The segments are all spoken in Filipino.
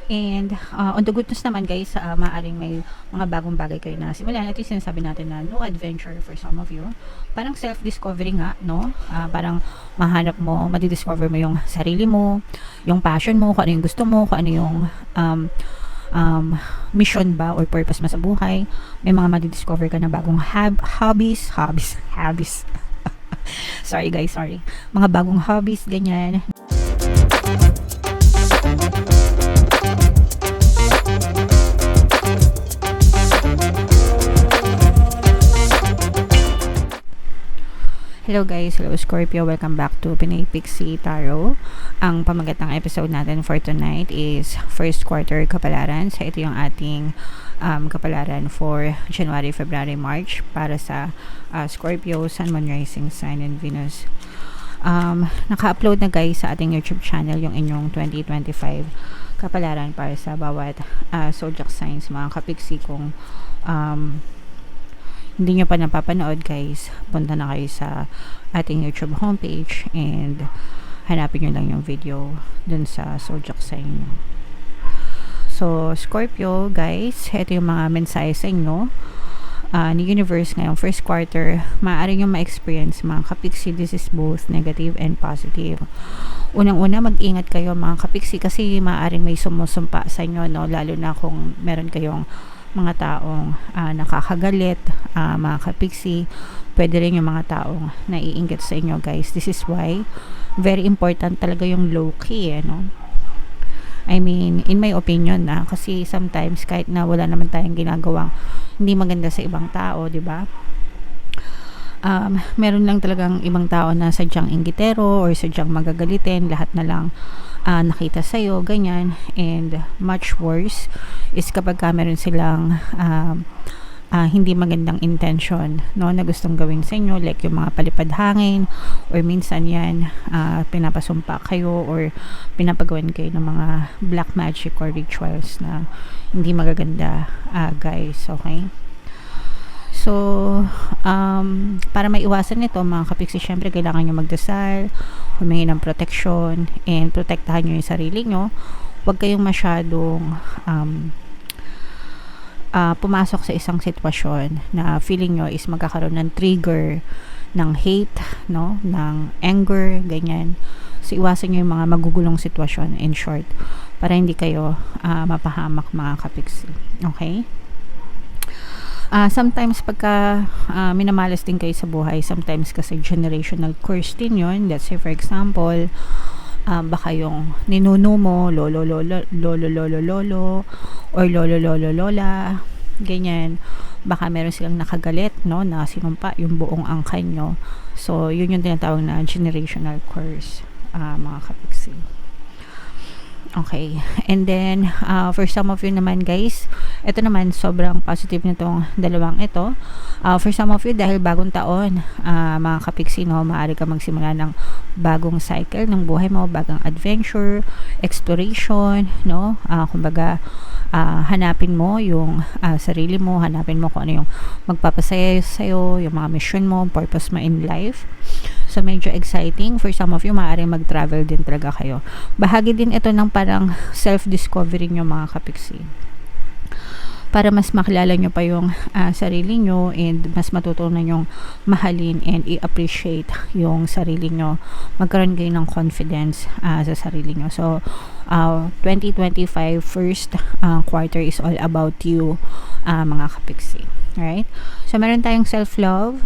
And on the good news naman guys, maaaring may mga bagong bagay kayo na simulan. At yung sinasabi natin na new adventure for some of you. Parang self-discovery nga, no? Parang mahanap mo, madidiscover mo yung sarili mo, yung passion mo, kung ano yung gusto mo, kung ano yung um, mission ba or purpose mo sa buhay. May mga madidiscover ka na bagong hobbies. Sorry guys, sorry. Mga bagong hobbies, ganyan. Hello guys, hello Scorpio, welcome back to Pinay Pixie Tarot. Ang pamagat ng episode natin for tonight is first quarter kapalaran. So ito yung ating kapalaran for January, February, March para sa Scorpio, Sun, Moon, Rising Sign, and Venus. Naka-upload na guys sa ating YouTube channel yung inyong 2025 kapalaran para sa bawat zodiac signs, mga kapiksi. Kung hindi nyo pa napapanood guys, punta na kayo sa ating YouTube homepage and hanapin nyo lang yung video dun sa zodiac sign nyo. So Scorpio guys, ito yung mga mensahe sa inyo ni universe ngayong first quarter. Maaari nyo ma-experience mga kapiksi. This is both negative and positive. Unang-una, mag-ingat kayo mga kapiksi kasi maaaring may sumusumpa sa inyo, no? Lalo na kung meron kayong mga taong nakakagalit, mga kapiksi. Pwede rin yung mga taong naiinggit sa inyo guys. This is why very important talaga yung low key, no? I mean, in my opinion na, kasi sometimes kahit na wala naman tayong ginagawang hindi maganda sa ibang tao, di ba? Meron lang talagang ibang tao na sadyang inggitero or sadyang magagalitin, lahat na lang nakita sa'yo, ganyan. And much worse is kapag meron silang hindi magandang intention, no, na gustong gawin sa inyo, like yung mga palipad hangin or minsan yan pinapasumpa kayo or pinapagawan kayo ng mga black magic or rituals na hindi magaganda guys, okay? So, para maiwasan nito mga kapiksi, syempre kailangan nyo magdasal, humingi ng protection, and protektahan nyo yung sarili nyo. Huwag kayong masyadong pumasok sa isang sitwasyon na feeling nyo is magkakaroon ng trigger ng hate, no, ng anger, ganyan. So, iwasan nyo yung mga magugulong sitwasyon, in short, para hindi kayo mapahamak mga kapiksi. Okay? Sometimes pagka minamalas din kayo sa buhay, sometimes kasi generational curse din yun. Let's say for example, baka yung ninuno mo, lolo or lolo lola, ganyan. Baka meron silang nakagalit, no, na sinumpa yung buong angkan nyo. So yun yung tinatawag na generational curse, mga kapiksi. Okay. And then, for some of you naman guys, ito naman sobrang positive nitong dalawang ito. For some of you, dahil bagong taon, mga kapiksi, no, maaari ka magsimula ng bagong cycle ng buhay mo, bagong adventure, exploration, no. Kumbaga, hanapin mo yung sarili mo, hanapin mo kung ano yung magpapasaya sa'yo, yung mga mission mo, purpose mo in life. So, medyo exciting. For some of you, maaaring mag-travel din talaga kayo. Bahagi din ito ng parang self-discovery nyo mga kapiksi. Para mas makilala nyo pa yung sarili nyo and mas matutunan yung mahalin and i-appreciate yung sarili nyo. Magkaroon kayo ng confidence sa sarili nyo. So, 2025 first quarter is all about you, mga kapiksi. Alright? So, meron tayong self-love,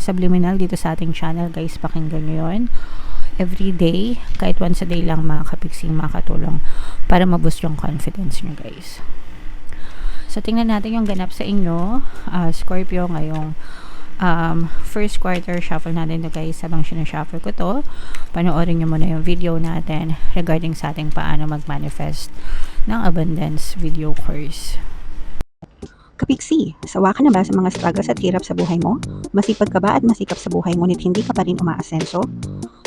subliminal dito sa ating channel. Guys, pakinggan nyo yun. Every day, kahit once a day lang mga kapiksing, makatulong para maboost yung confidence nyo guys. So, tingnan natin yung ganap sa inyo, Scorpio, ngayong first quarter. Shuffle natin ito guys. Habang sinashuffle ko to, panoorin nyo muna yung video natin regarding sa ating paano mag-manifest ng abundance video course. Kapiksi, sawa ka na ba sa mga struggles at hirap sa buhay mo? Masipag ka ba at masikap sa buhay ngunit hindi ka pa rin umaasenso?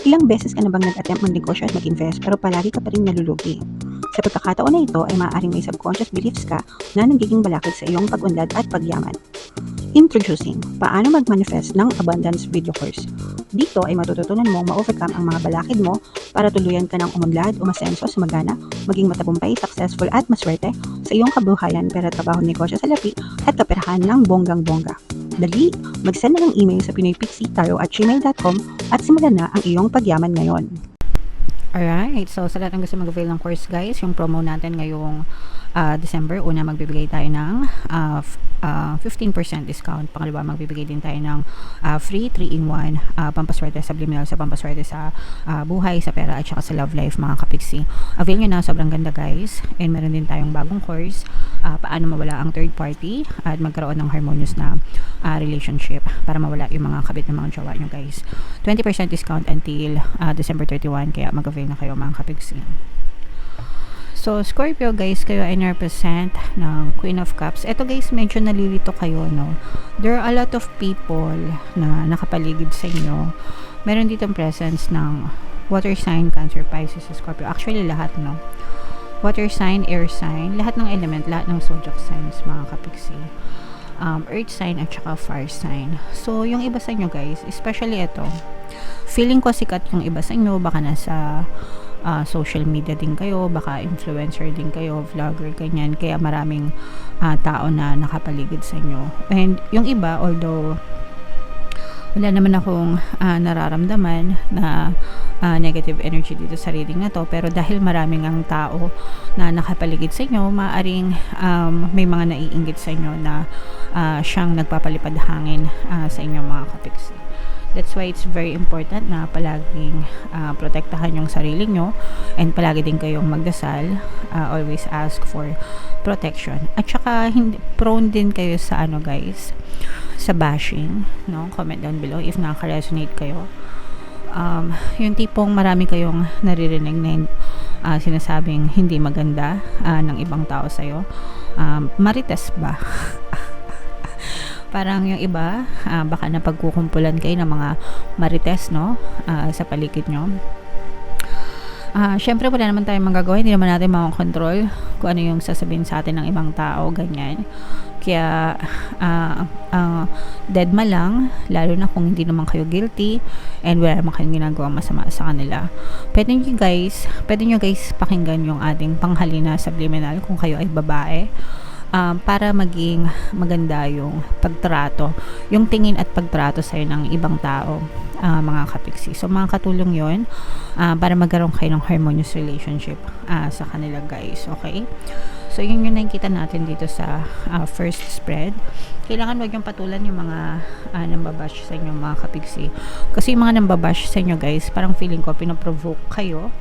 Ilang beses ka na bang nag-attempt mag-negosyo at mag-invest pero palagi ka pa rin nalulugi? Sa pagkakataon na ito ay maaaring may subconscious beliefs ka na nagiging balakid sa iyong pag-unlad at pagyaman. Introducing, paano mag-manifest ng abundance video course. Dito ay matututunan mong ma-overcome ang mga balakid mo para tuluyan ka ng umunlad, umasenso, sumagana, maging matagumpay, successful at maswerte sa iyong kabuhayan, pera, trabaho, negosyo, salapi at kaperahan ng bonggang-bongga. Dali, mag-send na ng email sa pinoypixie@gmail.com at simulan na ang iyong pagyaman ngayon. Alright, so sa lahat ng gusto mag-avail ng course guys, yung promo natin ngayong December, una magbibigay tayo ng 15% discount. Pangalawa, magbibigay din tayo ng free 3-in-1 pampaswerte sa subliminal, sa pampaswerte sa buhay, sa pera at saka sa love life mga kapiksi. Avail nyo na, sobrang ganda guys. And meron din tayong bagong course, paano mawala ang third party at magkaroon ng harmonious na relationship para mawala yung mga kabit ng mga jowa nyo guys. 20% discount until December 31, kaya mag-avail na kayo mga kapiksi. So, Scorpio guys, kayo ay represent ng Queen of Cups. Ito guys, medyo nalilito kayo, no? There are a lot of people na nakapaligid sa inyo. Meron ditong presence ng water sign, Cancer, Pisces, Scorpio. Actually, lahat, no? Water sign, air sign, lahat ng element, lahat ng zodiac signs, mga kapiksi. Earth sign at saka fire sign. So, yung iba sa inyo guys, especially ito, feeling ko sikat yung iba sa inyo, baka nasa social media din kayo, baka influencer din kayo, vlogger, ganyan, kaya maraming tao na nakapaligid sa inyo. And yung iba, although wala naman akong nararamdaman na negative energy dito sa reading na to, pero dahil maraming ang tao na nakapaligid sa inyo, maaring may mga naiinggit sa inyo na siyang nagpapalipad hangin sa inyo mga kapiksi. That's why it's very important na palaging protektahan yung sarili nyo and palagi din kayong magdasal, always ask for protection. At saka prone din kayo sa guys, sa bashing, no? Comment down below if nakaka-resonate kayo. Yung tipong marami kayong naririnig na sinasabing hindi maganda ng ibang tao sa'yo. Marites ba? Parang yung iba, baka napagkukumpulan kayo ng mga marites, no? Sa paligid nyo. Syempre wala naman tayong magagawa, hindi naman natin makakontrol kung ano yung sasabihin sa atin ng ibang tao, ganyan. Kaya dead ma lang, lalo na kung hindi naman kayo guilty and wala naman kayong ginagawa masama sa kanila. Pwede nyo guys pakinggan yung ating panghalina subliminal kung kayo ay babae. Para maging maganda yung pagtrato, yung tingin at pagtrato sa'yo ng ibang tao, mga kapiksi. So, mga katulong yun para magkaroon kayo ng harmonious relationship sa kanila guys, okay? So, yun yung nakikita natin dito sa first spread. Kailangan wag yung patulan yung mga nambabash sa inyo mga kapiksi. Kasi yung mga nambabash sa inyo guys, parang feeling ko pinoprovoke kayo.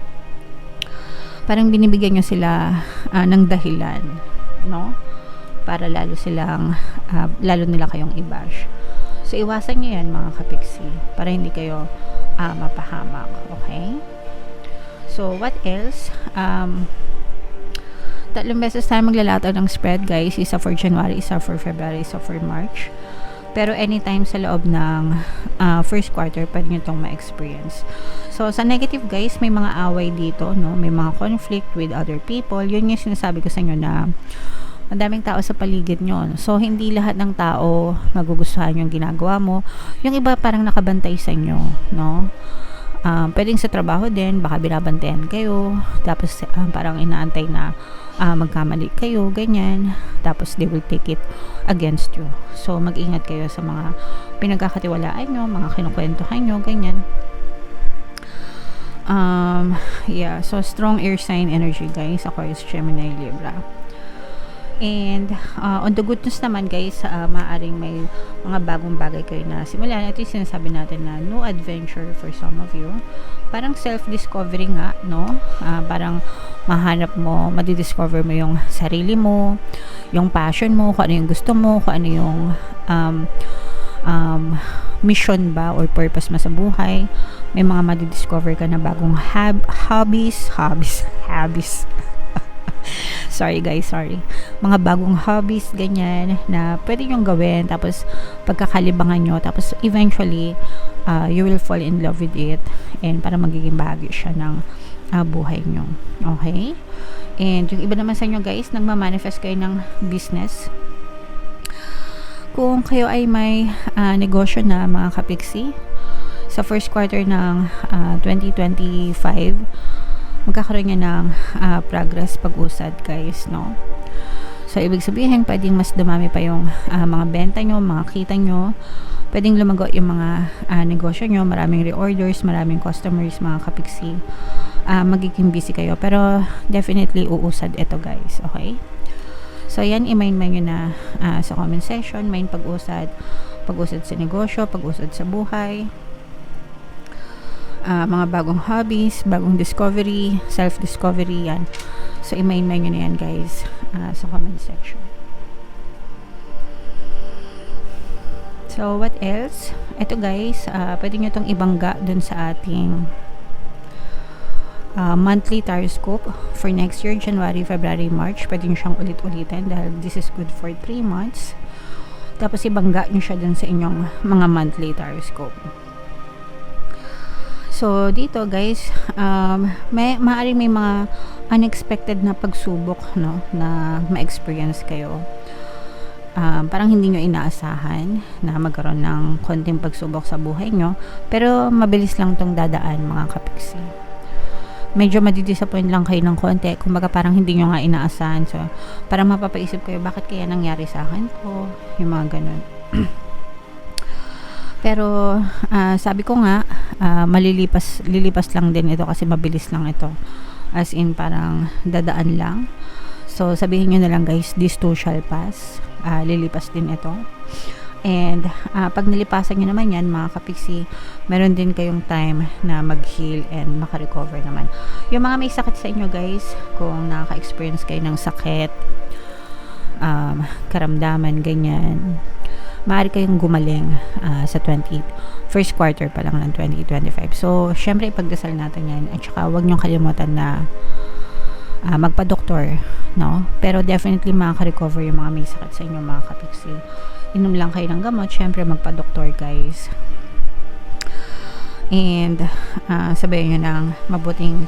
Parang binibigyan nyo sila ng dahilan, no? Para lalo nila kayong i-bash. So, iwasan nyo yan mga kapiksi para hindi kayo mapahamak. Okay? So, what else? 3 beses tayo maglalataw ng spread guys. Isa for January, isa for February, isa for March. Pero anytime sa loob ng first quarter, pwede nyo itong ma-experience. So, sa negative guys, may mga away dito, no? May mga conflict with other people. Yun yung sinasabi ko sa inyo na madaming tao sa paligid nyo. So, hindi lahat ng tao magugustuhan yung ginagawa mo. Yung iba parang nakabantay sa inyo, no? Pwedeng sa trabaho din, baka binabantayan kayo. Tapos, parang inaantay na magkamali kayo, ganyan. Tapos, they will take it against you. So, mag-ingat kayo sa mga pinagkakatiwalaan nyo, mga kinukwentuhan nyo, ganyan. Yeah, so, strong air sign energy, guys. Aquarius, Gemini, Libra. And on the good news naman guys, maaaring may mga bagong bagay kayo na simulan. Ito yung sinasabi natin na new adventure for some of you. Parang self-discovery nga, no? Parang mahanap mo, madidiscover mo yung sarili mo, yung passion mo, kung ano yung gusto mo, kung ano yung mission ba or purpose mo sa buhay. May mga madidiscover ka na bagong hobbies. Sorry guys, sorry. Mga bagong hobbies, ganyan, na pwede nyong gawin, tapos pagkakalibangan nyo, tapos eventually, you will fall in love with it, and para magiging bahagi siya ng buhay nyo. Okay? And yung iba naman sa inyo guys, nagmamanifest kayo ng business. Kung kayo ay may negosyo na mga kapiksi, sa first quarter ng 2025, magkakaroon niya ng progress pag-usad, guys, no? So, ibig sabihin, pwedeng mas dumami pa yung mga benta nyo, mga kita nyo. Pwedeng lumago yung mga negosyo nyo, maraming reorders, maraming customers, mga kapiksi. Magiging busy kayo. Pero, definitely, uusad ito, guys. Okay? So, yan, i-mind nyo na sa comment section. Mind pag-usad. Pag-usad sa negosyo, pag-usad sa buhay. Mga bagong hobbies, bagong discovery, self-discovery, yan. So, i-mind nyo na yan, guys, sa comment section. So, what else? Ito, guys, pwede nyo itong ibangga dun sa ating monthly Taroscope for next year, January, February, March. Pwede nyo siyang ulit-ulitin dahil this is good for 3 months. Tapos, ibangga nyo siya dun sa inyong mga monthly Taroscope. So, dito, guys, maaaring may mga unexpected na pagsubok, no, na ma-experience kayo. Parang hindi nyo inaasahan na magkaroon ng konting pagsubok sa buhay nyo, pero mabilis lang tong dadaan, mga kapiksi. Medyo madidisappoint lang kayo ng konti, kumbaga parang hindi nyo nga inaasahan. So, parang mapapaisip kayo, bakit kaya nangyari sa akin to? Yung mga ganun. Pero, sabi ko nga, lilipas lang din ito kasi mabilis lang ito. As in, parang dadaan lang. So, sabihin nyo na lang, guys, this too shall pass. Lilipas din ito. And, pag nilipasan nyo naman yan, mga kapiksi, meron din kayong time na mag-heal and makarecover naman. Yung mga may sakit sa inyo, guys, kung nakaka-experience kayo ng sakit, karamdaman, ganyan, maaari kayong gumaling sa first quarter pa lang ng 2025. So, syempre, ipagdasal natin yan. At saka, huwag niyong kalimutan na magpa-doktor, no? Pero definitely, makaka-recover yung mga may sakit sa inyo, mga kapiksi. Inom lang kayo ng gamot. Syempre, magpa-doktor, guys. And, sabayan nyo ng mabuting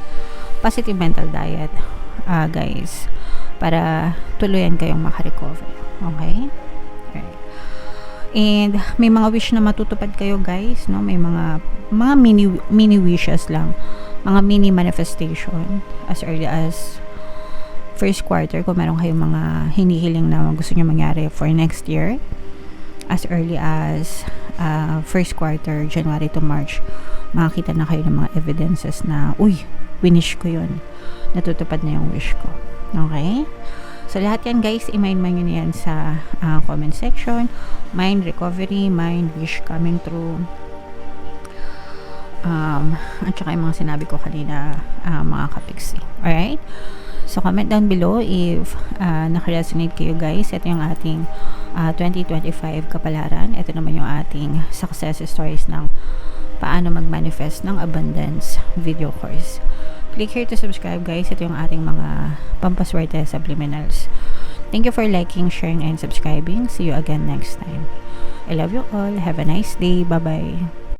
positive mental diet, guys, para tuluyan kayong makarecover. Okay? Alright. And may mga wish na matutupad kayo, guys, no? May mga mini wishes lang, mga mini manifestation as early as first quarter, kung meron kayong mga hinihiling na gusto nyo mangyari for next year, as early as first quarter, January to March, makakita na kayo ng mga evidences na, uy, winish ko yun, natutupad na yung wish ko. Okay? So, lahat yan, guys, i-mind nyo na yan sa comment section. Mind recovery, mind wish coming true. At saka yung mga sinabi ko kanina, mga kapiksi. Alright? So, comment down below if nakaresonate kayo, guys. Ito yung ating 2025 kapalaran. Ito naman yung ating success stories ng paano mag-manifest ng abundance video course. Click here to subscribe, guys. Ito yung ating mga pampaswerte subliminals. Thank you for liking, sharing, and subscribing. See you again next time. I love you all. Have a nice day. Bye-bye.